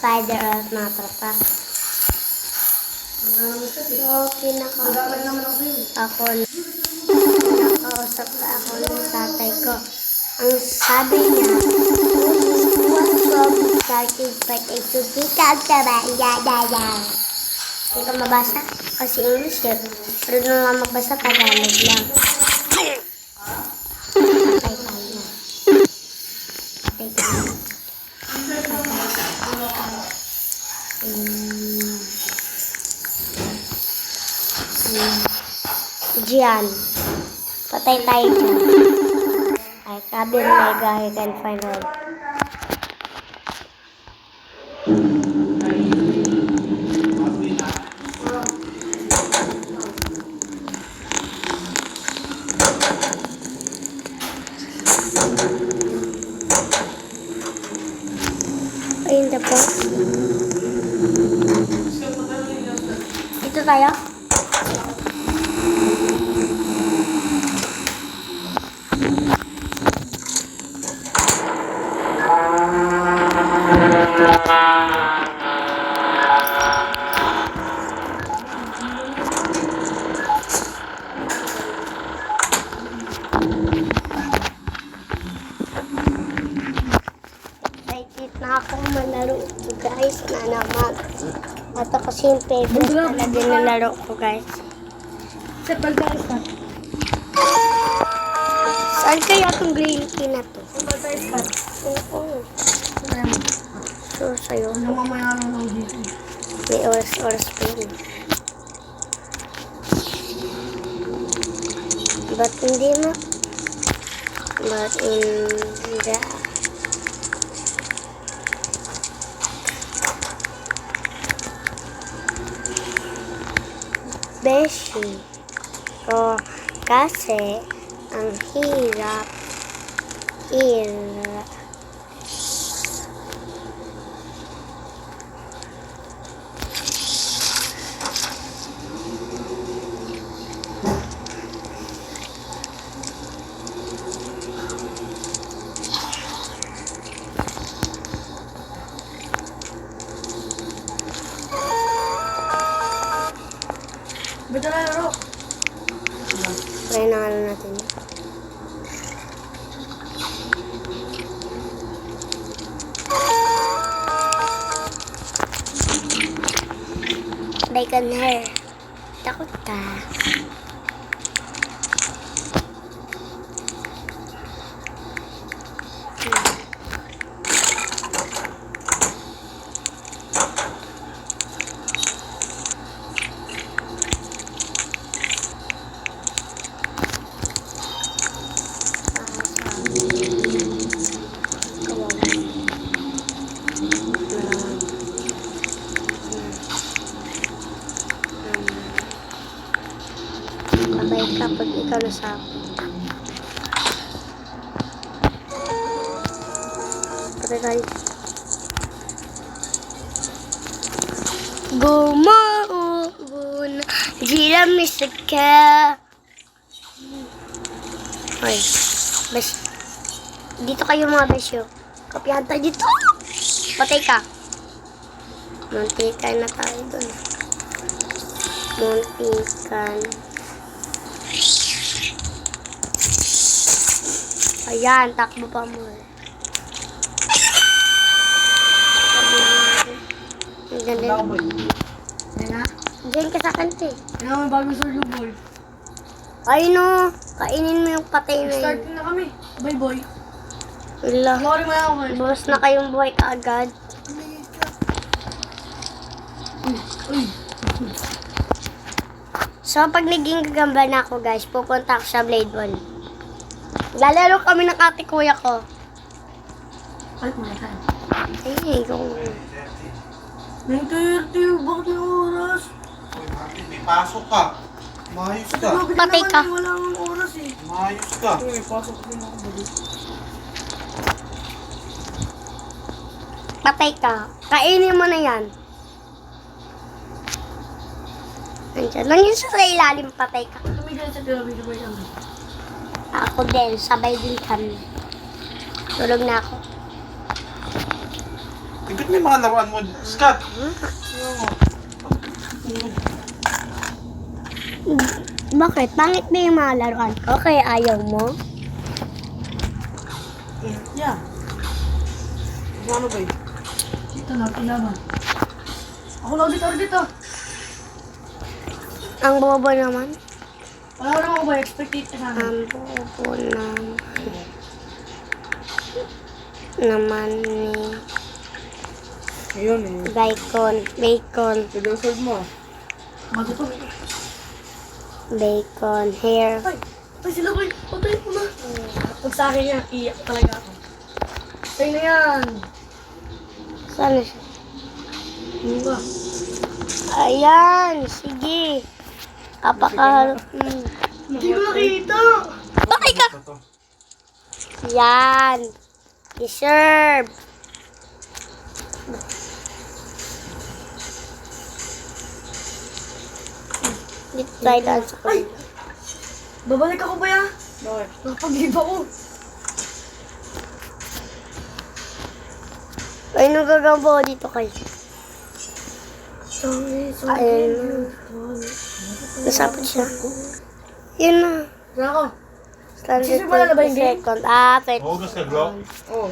spider at natrapak. So, pinakausap ako ng tatay ko. Ang sabi niya, what's wrong with starting birthday to pick up the banda. Hindi ka mabasa? Kasi English yun. Pero nung nga magbasa, Tagalog lang. Patay tayo. Patay tayo. Diyan. Patay tayo dyan. Ay, Kabir Mega Higan Final. Ayun na po. Ito tayo? Excited na akong malaro ito guys na naman. Ito kasi yung favorite na dinalaro ko guys. Sa pagkais ka. Saan kaya itong green key na to? Sa pagkais ka. Oo. So sa'yo. Ano mamaya lang dito? May oras pa yun. Ba't hindi mo? Ba't hindi? Beshi. O, kasi, ang hirap. Ba't na laro? Try na nga natin. Like an hair. Takot ka. Mabait kapag ikaw na sa akin. Patay tayo. Gumaubo na jiramis ka. Hoy, bes. Dito kayo mga besyo. Kapihan tayo dito. Patay ka. Muntikan na tayo dun. Muntikan. Ayan, takbo pa mo. Ang ganda. Yan na? Diyan ka sa kante. Yan naman bagong solo boy. Ay no, kainin mo yung patay na yun. Start na kami. Bye boy. Wala. Sorry mo na ako. Bumas na kayong buhay kaagad. Uy. So, pag naging gagamba na ako guys, pupunta ako sa Blade 1. Lalaro kami ng ate kuya ko. Ay, kumakain. Ay, kung... 9:30, bakit yung oras? May pasok ka. Maayos ka. Patay ka. Wala akong oras eh. Maayos ka. May pasok din ako ba dito? Patay ka. Kainin mo na yan. Nandiyan lang yun sa ilalim, patay ka. Tumigil sa grabe, sabay kami. Ako din, sabay din kami. Tulog na ako. Tigit mo yung mga laruan mo, Scott. Bakit? Pangit ba yung mga laruan ko? Kaya ayaw mo? Yeah. Ano ba yun? Dito na, kailangan. Ako lang dito. Ang bobo naman. Wala naman ako ba? Expected na namin. Ang bobo naman ni Ayun eh. bacon, Pag-serve mo. Mato to. bacon, hair. Ay sila boy. Patay mo na. Pag sa akin yan, iyak talaga ako. Patay na yan. Saan na siya? Ano ba? Ayan, sige. Apakahalo. Hindi ko nakita. Bakit ka? Ito to. Yan. I-serve. Dito tayo daan sa Ay! kanila. Babalik ako ba yan? Bakit? Napag-live ako. Ay, nagagamba dito kayo. Ayun. Nasapot siya. Yun na. Saan ako? Standard Sisimula na ba yung 20 game? seconds. Ah, 20 Hugas ka, Glock. Oo.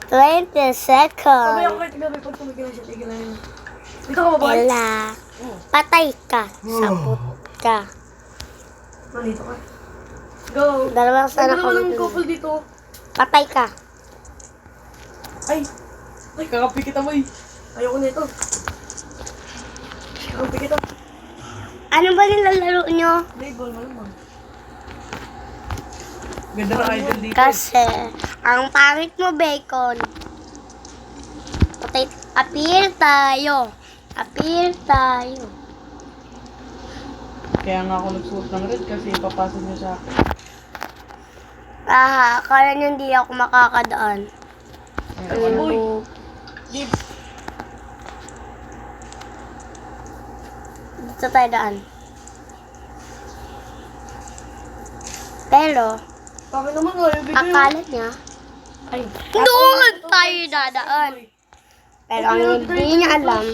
20 Sabay seconds. ako kahit gabi pag tumigilan siya, tigilan yun. Dito ka ba ba? Ella. Patay ka. Sapot ka. Nandito ka. Go. Dalawang Ay, sana dalawa kami lang dun. couple dito. Patay ka. Ay! Ay, kakapi kita mo eh. Ayoko nito. Kakapi kita. Ano ba nilalaro nyo? Label mo naman. Ganda na idol dito. Kasi, ang pangit mo, bacon. Patay. Appear tayo. Appear tayo. Kaya nga ako nagsuot ng red kasi ipapasa niya sa akin. Akala nyo hindi ako makakadaan. Uy! Ano? Give! Dito tayo daan. Pero, Bakit naman ayaw bigay akala niya, Ay! doon tayo dadaan. Pero ang hindi niya alam,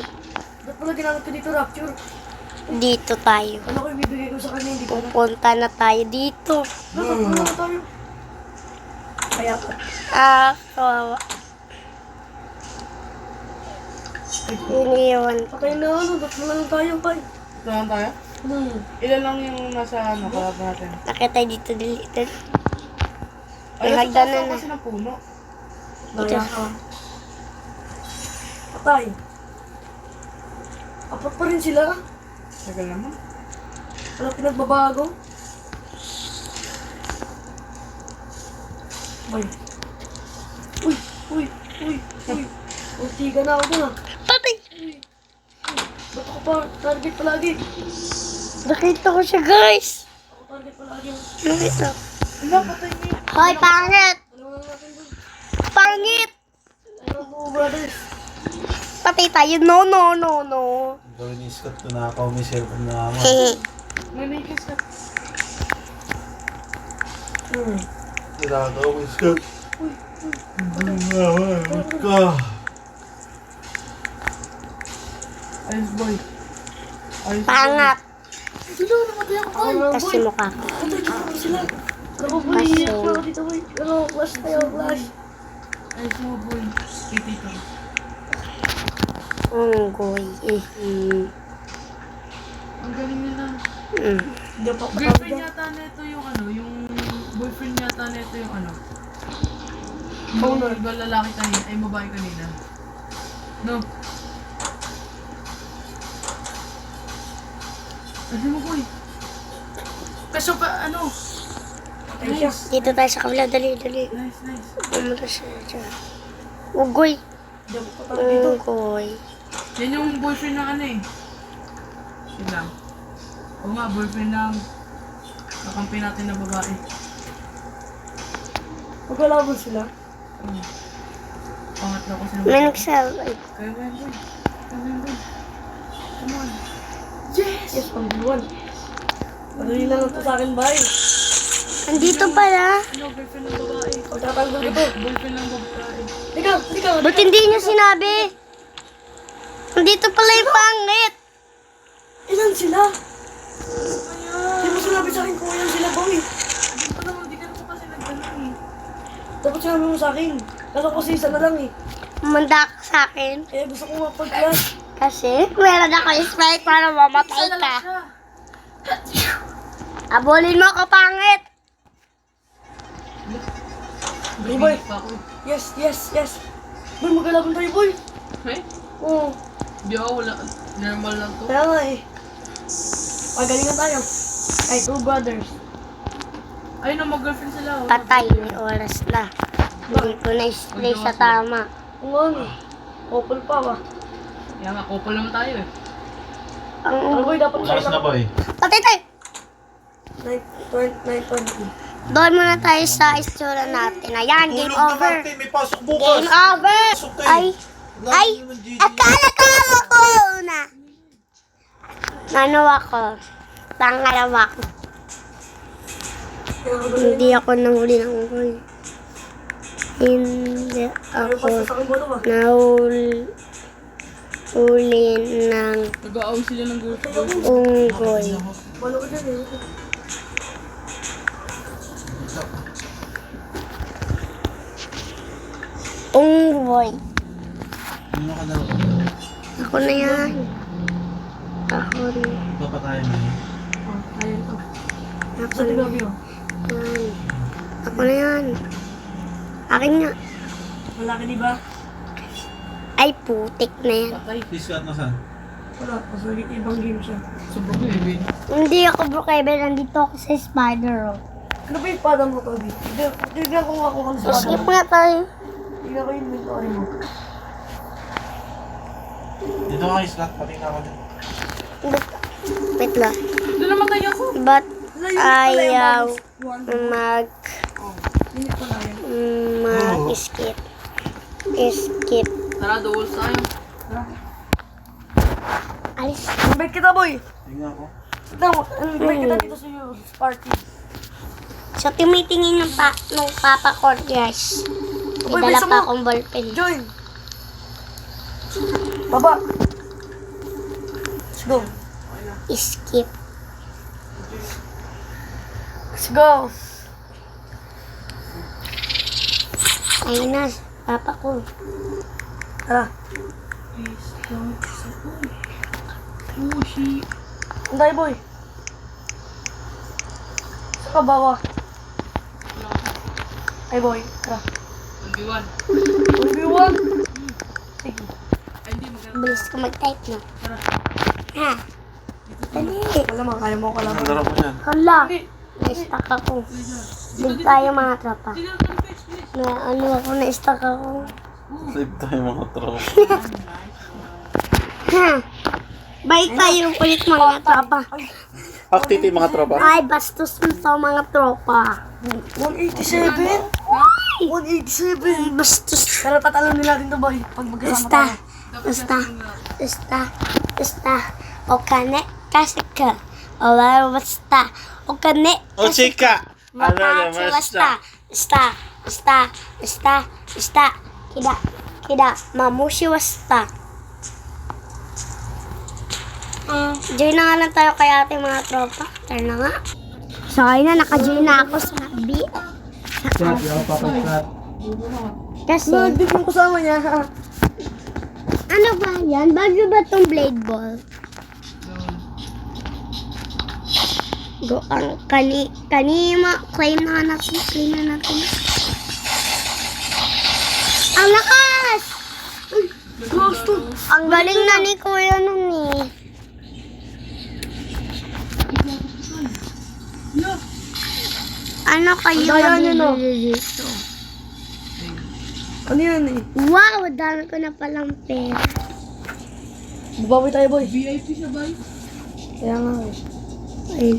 Ba't pala ginamit ko dito, Rapture? dito tayo. Ano ko yung bibigay ko sa kanya, hindi ko na. Pupunta na tayo dito. Dapat wala na tayo. Kaya ka. Kawawa. Iniwan ko. Patay na ano, ba't wala na tayo, Pai? Saan tayo? Ilan lang yung nasa kalab natin? Nakita tayo dito dito. Ay, Ay, nasa hagdanan taas na. kasi ng puno. Kaya ka. Patay. Apat pa rin sila. Tagal naman. Wala pinagbabago. Ay. Uy! Uy! Uy! Uy! Ultiga na ako dun ah. Patay! Ba't ako pa target palagi? Nakita ko siya, guys. Ako target palagi. Nakita. Wala, patay niya. Hoy, pangit! Ano na natin dun? Pangit! Ano po, brothers? Patay tayo. No, no, no, no. Gawin ni Scott na nakaw may cellphone na naman. Hehe. Manikis ka. Nakaw may Scott. Ano naman ka? Ayos boy. Ayos Pangat. Sino? Namatay ako pa. Kasi mukha ko. Patay ko sila. Ako boy, iyak na ako dito boy. Ano, flash tayo, flash. Ayos mo boy. Titi ka. Unggoy. Ang galing nila. Hindi pa Girlfriend yata nito yung ano, yung boyfriend yata nito yung ano. Yung iba lalaki kanina, ay babae kanina. No. Ano mo boy? Kaso pa ano? Ay, siya. Dito tayo sa kabila. Dali, dali. Nice, nice. Pumunta siya dyan. Unggoy. Hindi ako patay dito. Unggoy. Yan yung boyfriend ng ano eh. Sila. Oo nga, boyfriend ng kakampi natin na babae. Magkalaban sila. Pangatlo ko sila. May nagsabay. Kaya mo yan boy. Kaya mo yan boy. Come on. Yes, pang-1. Madali na lang to sa akin, bye. Andito pala. Ano, boyfriend ng babae. Pagtatanggol ko to. Boyfriend ng babae. Ikaw, ikaw. Ba't hindi niyo sinabi? Dito pala yung pangit. Ilan sila? Ayan. Di mo sinabi sa akin kung ilan sila, boy. Alam mo, di ka naman kasi nagtanong eh. Dapat sinabi mo sa akin. Kaso kasi isa na lang eh. Manda ka sa akin. Eh, gusto ko mapag-class. Kasi meron ako sprite para mamatay Isa na ka. lang siya. Abulin mo ako, pangit. Hey, boy. Pa ako. Yes, yes, yes. Boy, magkalaban tayo, boy. Eh? Oo. Di ako, wala. Normal lang to. Kaya nga eh. Pagalingan tayo. Ay, two brothers. Ayun na, mag-girlfriend sila. oh. Patay, may oras na. Hindi ko na-spray sa tama. Ang ano eh. Couple pa ba? Kaya nga, couple naman tayo eh. Ano, boy, dapat tayo Oras na boy. Patay tayo. 9:20. Doon muna tayo sa istura natin. Ayan, game Tulog na over. Martin, may pasok bukas. Game over. Pasok tayo. Ay, Lagi ay, naman, Gigi. akala ko ako na. Ano ako? Pangalawa ko. Hindi ako nahuli ng unggoy. Hindi Ano pa ako sa akin mo ito ba? nahuli ng Nag-aaway sila ng girlfriend. unggoy. Balo ko dyan eh. Unggoy. Ano ka daw? Ako na yan. Ako na Papatayan mo yun. Oh, ayun to. Ako Sa na tigabi oh. yan. Ako na yan. Akin nga. Malaki di ba? Ay, putik na yan. Patay. Discount na saan? Wala. Masagit ibang game siya. Sobrang heavy. Hindi ako Brookhaven. Nandito ako sa Spider. Ano ba yung pada mo to, Di? Tignan ko nga kung ano sa Skip pada. nga tayo. Tignan ko yung inventory mo. Dito ka slot, patingin ako dyan. Wait lang. Doon namatay ako. But Wala, unit pala yung ayaw bagos. Unit pala yan. mag-skip. Skip. Tara, duel tayo. Alis. Invite kita, boy! Tingnan ko. Tignan mo, invite kita dito sa party. So, tumitingin ng papa ko, guys. Uy, May dala bisa pa mo. akong ballpen. Join! Baba! Let's go. Skip. Let's go. Ayun na, papa ko. Tara. Please don't. Oh, shit. Anday, boy. Sa kabawa. Ay, boy. Tara. 1v1. 1v1. Sige. Ay, hindi, maganda. Bilis ko mag-type na. Tara. Ha? Dali. Alam mo, kaya mo ko lang. Ang laro ko yan. Hala. Hindi. Na-stuck ako. Big tayo mga tropa. Sige, please, please. Na ano ako, na-stuck ako. Save tayo mga tropa. Ha? Bye tayo ulit mga tropa. Activity mga tropa. Ay, bastos mo sa mga tropa. 187? 187. Bastos. Pero tatalon natin to, boy. Pag magkasama Basta. tayo. Basta. Basta. Basta. O kane kasi ka. O wala basta. O kane O chika! Makachi basta. Basta. Basta. Basta. Basta. Kida. Kida. Mamushi basta. Join na nga lang tayo kay ate mga tropa. Tara na nga. So ayun na, naka-join na ako sa B. Kasi, Hindi yung kasama niya. ano ba yan? Bago ba tong blade ball? Go, ang kanima. Claim na natin. Claim na natin. Ang lakas! Close to. Ang galing na ni Kuya nun eh. Ano kayo Ang daya niyo, no? mabibili dito? Ano yan eh? Wow, dami ko na palang pera. Babawi tayo, boy. VIP siya ba? Kaya nga eh. Ayun.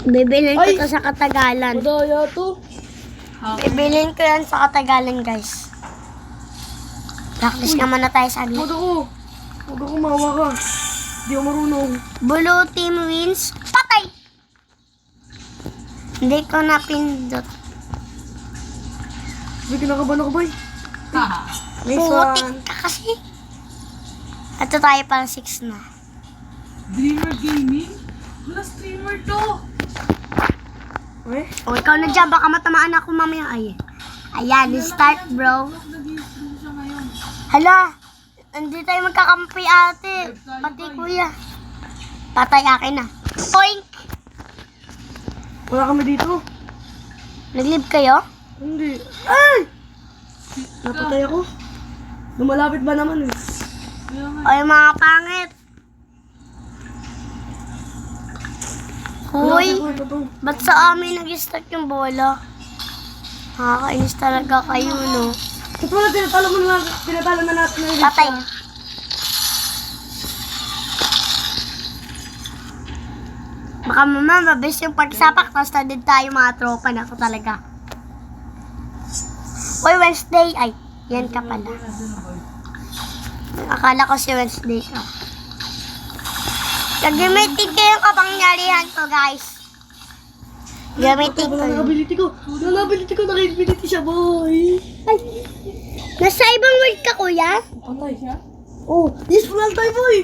Bibilin ko Ay! to sa Katagalan. Madaya to. Bibilin ko yan sa Katagalan, guys. Practice naman na tayo sa Huwag ako. Huwag ako mawa ka. Hindi ako marunong. Blue team wins. Patay! Hindi ko napindot. Hindi kinakabahan ako, boy. Haha. Nice Putik one. ka kasi. Ito tayo parang 6 na. Dreamer Gaming? Wala streamer to. Okay? O, ikaw na dyan. Baka matamaan ako mamaya. Ay. Ayan, start bro. Nag-stream siya ngayon. Hala, hindi tayo magkakampi ate. Pati kuya. Patay akin na. Oink! Wala kami dito. Nag-live kayo? Hindi. Ay! Napatay ako. Lumalapit ba naman eh? Kaya nga, Oy, mga pangit. Hoy, ba't sa amin nag-start yung bola? Nakakainis talaga kayo, no? Ito na, tinatalo na natin. Patay. Baka mabis yung pagsapak, tapos na din tayo mga tropa na to talaga. Hoy, Wednesday. Ay, yan ka pala. Akala ko si Wednesday ka. Gagamitin ko yung kapangyarihan ko, guys. Gamitin ko. Wala na ability ko. Wala na ability ko. Naka-ability siya, boy. Ay, nasa ibang world ka, kuya? Patay siya? Oh, yes, wala tayo, boy.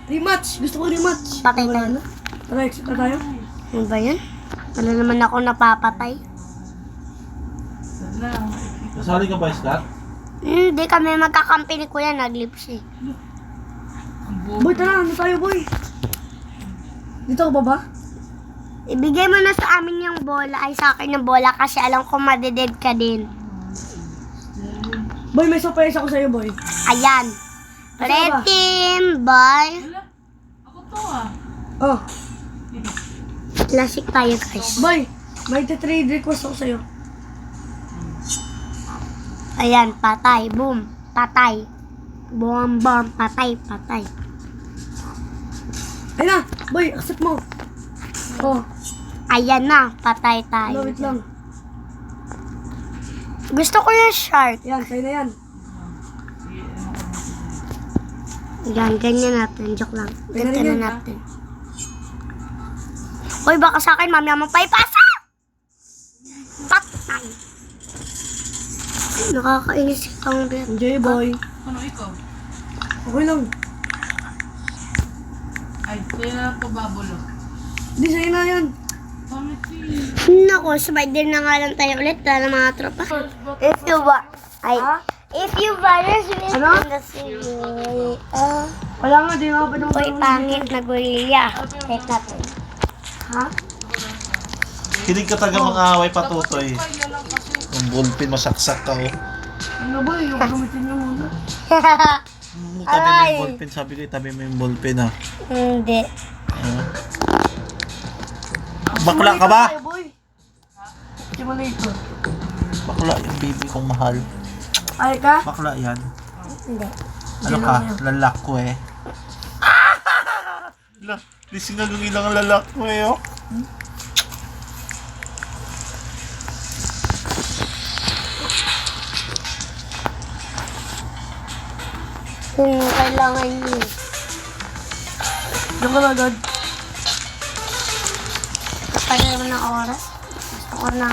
Rematch. Gusto ko rematch. Patay tayo. Tara, exit na tayo. Ano ba yan? Wala naman ako napapatay. sana. Nasali ka ba, Scott? Hindi kami magkakampi ni kuya, nag-live siya. Ang bobo. Boy, tara, ano tayo, boy? Dito ka ba ba? Ibigay mo na sa amin yung bola, ay sa akin yung bola kasi alam ko madeded ka din. Boy, may surprise ako sa'yo, boy. Ayan. Red ba? team, boy. Wala. Ako to ah. Oh, Classic tayo, guys. boy, may trade request ako sa'yo. Ayan, patay, boom, patay. Boom, boom, patay, patay. Ayun na, boy, accept mo. Oh, Ayan na, patay tayo. wait lang. Gusto ko yung shark. Yan, sa'yo na yan. Yan, ganyan natin. Joke lang. Ganyan Ganyan yan, na natin. Uy, baka sa akin, mamaya mo pa ipasa! Patay! Nakakainis itong beer. Enjoy, boy. Ano ikaw? Okay lang. Ay, sa'yo na lang pababulo. Hindi, sa'yo na yan. Pangit si... Naku, spider na nga lang tayo ulit. Tara mga tropa. If you want... Ay, if you virus with Ano? in the city. Wala nga, di nga pa nung Uy, pangit na gorilla. Wait natin. Ha? Hilig ka taga mga away patutoy. Yung ballpen, masaksak ka, oh. Ano, boy, yung gamitin niyo muna. Tabi mo Aray. yung ballpen. Sabi ko, itabi mo yung ballpen, ha. Hindi. Bakla ka ba? Tayo, boy. Simulator. Bakla yung baby kong mahal. Ay ka? Bakla yan. Hindi. Ano ka? Lalak ko eh. Lising nga yung ilang lalak mo eh, oh. Kung kailangan nyo. Diyan ka na agad. Kapag naman ng oras. Gusto ko na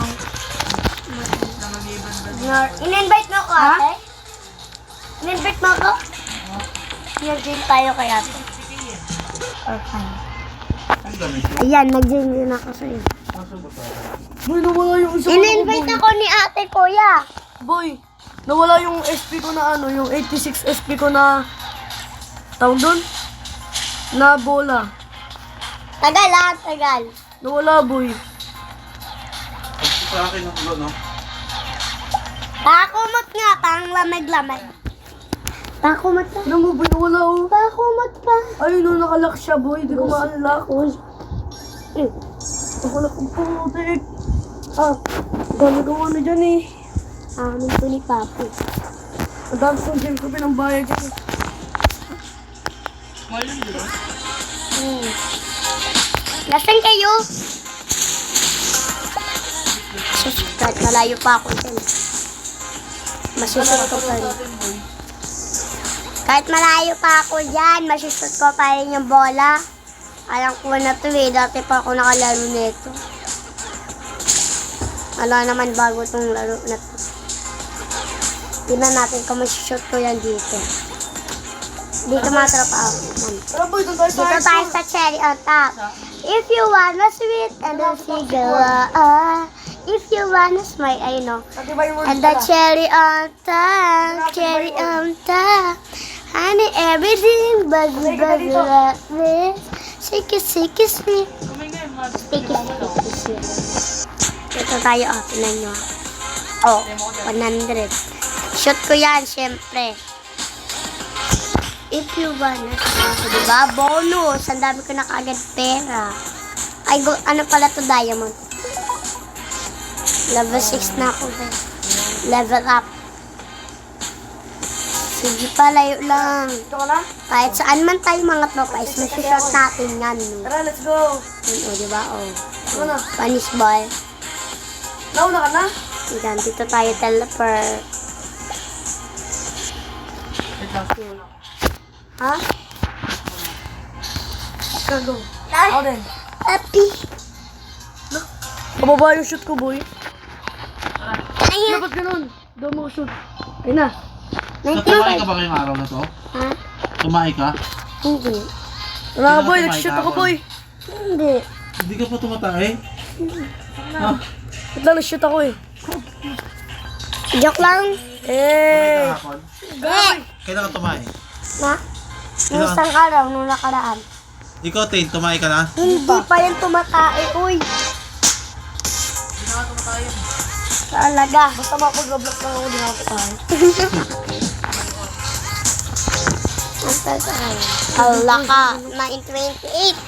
in-invite mo ako, ate? In-invite mo ako? Nag-game tayo kay ate. Okay. Ayan, nag-game din ako sa'yo. Boy, nawala yung isa ko. In-invite ako ni ate, kuya. Boy, nawala yung SP ko na ano, yung 86 SP ko na tawag doon? Na bola. Tagal ha, tagal. Nawala, boy. Sa akin ang ulo, no? Pakumot nga, pang lamig-lamig. Pakumot pa. Ano mo, boy, nawala oh. Pakumot pa. Ay, no, nakalock siya, boy. Hindi ko ma-unlock. Uy. Nakalak ang putik. Oh, Dami kong ano dyan eh. amin ko ni Papi. Ang dami kong gym ko pinambayad dyan. Ayun, di ba? Nasaan kayo? Kahit malayo pa ako dyan. Masusot ko pa rin. Kahit malayo pa ako dyan, masusot ko pa rin yung bola. Alam ko na to eh, dati pa ako nakalaro nito. Alam naman bago tong laro na to. Tingnan natin kung masusot ko yan dito. Dito mga tropa. Tara boy, doon tayo sa Dito tayo sa cherry on top. If you wanna sweet and the cigar. If you wanna smile, I know. Matibay yung And words the pala. cherry on top. Cherry on top. Honey, everything buzzy, buzzy like this. Shake it, sweet. Kumingin, mga Shake it, sweet. Dito tayo, oh. Tingnan nyo. Oh, 100. Shoot ko yan, syempre. If you wanna so, diba? Bonus. Ang dami ko na kaagad pera. Ay, ano pala to, diamond? Level 6 na ako, guys. Level up. Sige pa, layo lang. Dito ka na? Kahit saan man tayo mga tropa, is masushoot natin yan. No? Tara, let's go. Yun, oh, diba? Oh. Ano na? Punish ball. Nauna ka na? Yan, dito tayo teleport. Wait lang. Ha? Let's go. Ako din. Happy. Kababa yung shoot ko, boy. Ayun. Dapat ganun. Doon mo shoot. Ayun na. Tumae ka ba ngayong araw na to? Ha? Tumae ka? Hindi. Wala boy, Kumain nag-shoot ka ako, ako. boy. Hindi. Hindi ka pa tumatae? Ha? Wait lang, nag-shoot ako eh. Joke lang. Tumae Eh. kahapon? Hindi. Kailan ka tumae? Na? Nung isang araw, nung nakaraan. Ikaw, Tin, tumae ka na? Hindi pa yan tumatae, uy. Hindi na tumatayin. Talaga. Basta makapag-vlog lang ako, di na ako tayo. Ang tatay. Allah ka. 928.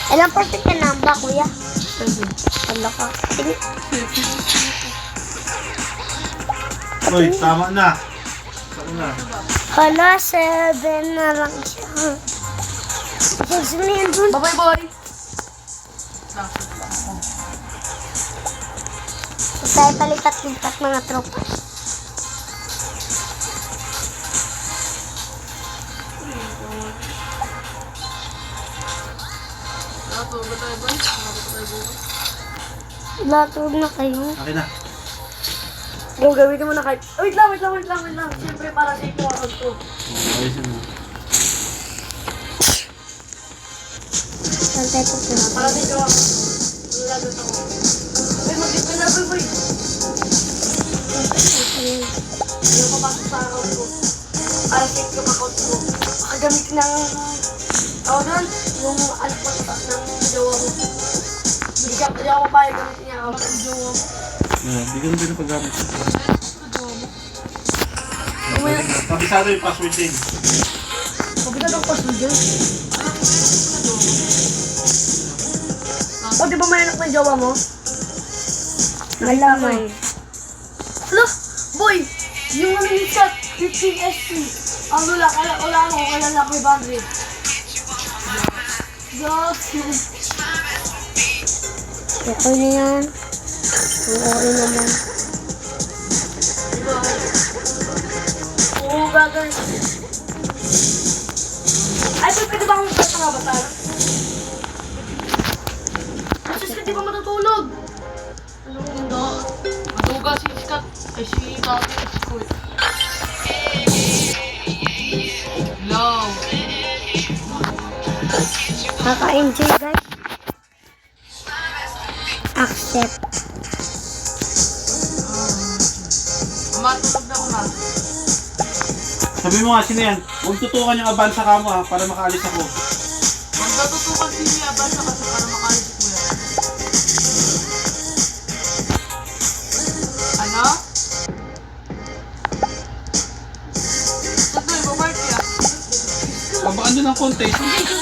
Ilang perfect ka number, kuya? Allah ka. Sige. Uy, tama na. Saan na? Hala, 7 na lang siya. Sige na yan dun. Bye-bye, boy. Tayo palitat-litat mga tropa. Natulog ba tayo, boy? Natulog ba tayo bukas? Latog na kayo. Akin na. Go, gawin mo na kahit... Oh, wait lang. Siyempre, para sa ito ako to. Ayusin mo. Saan tayo pupunta? Para sa ito ako. Lalo ako. Uy, mag-get ka na, boy. Ayun. Hindi ako papasok sa account ko. Para sa ito yung account ko. Makagamit ng... Ako doon, yung ano po ng jowa mo. Hindi ako papayag gamitin niya ako. Ang jowa mo. Hindi ka na pinapagamit. Ang jowa mo. Kabisado yung password din. Pagkita ng password yun. O, di ba may anak ng jowa mo? Malaman. Look, boy! Yung ano yung shot, 15 SP. Ang wala ako kung kailan lang may boundary. Diyos, Okay na yan. Okay naman. diba? Oo, gagawin. Ay, pwede ba akong pwede nga ba tayo? Kasi di ba matutulog? Ano hindi? Maduga si Scott. Ay, si Bobby. Si Kurt. Hello. Kaka-enjoy, guys. Accept. Ama, tulog na ako na. Sabi mo nga, sino yan? Huwag tutukan yung abansa ka mo ha, para makaalis ako. Huwag natutukan si Mia. Basta kasi para makalis si Kuya. Ano? Tutoy, babart ya. Pabaan doon ng konti. Sige,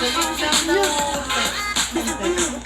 sige, sige.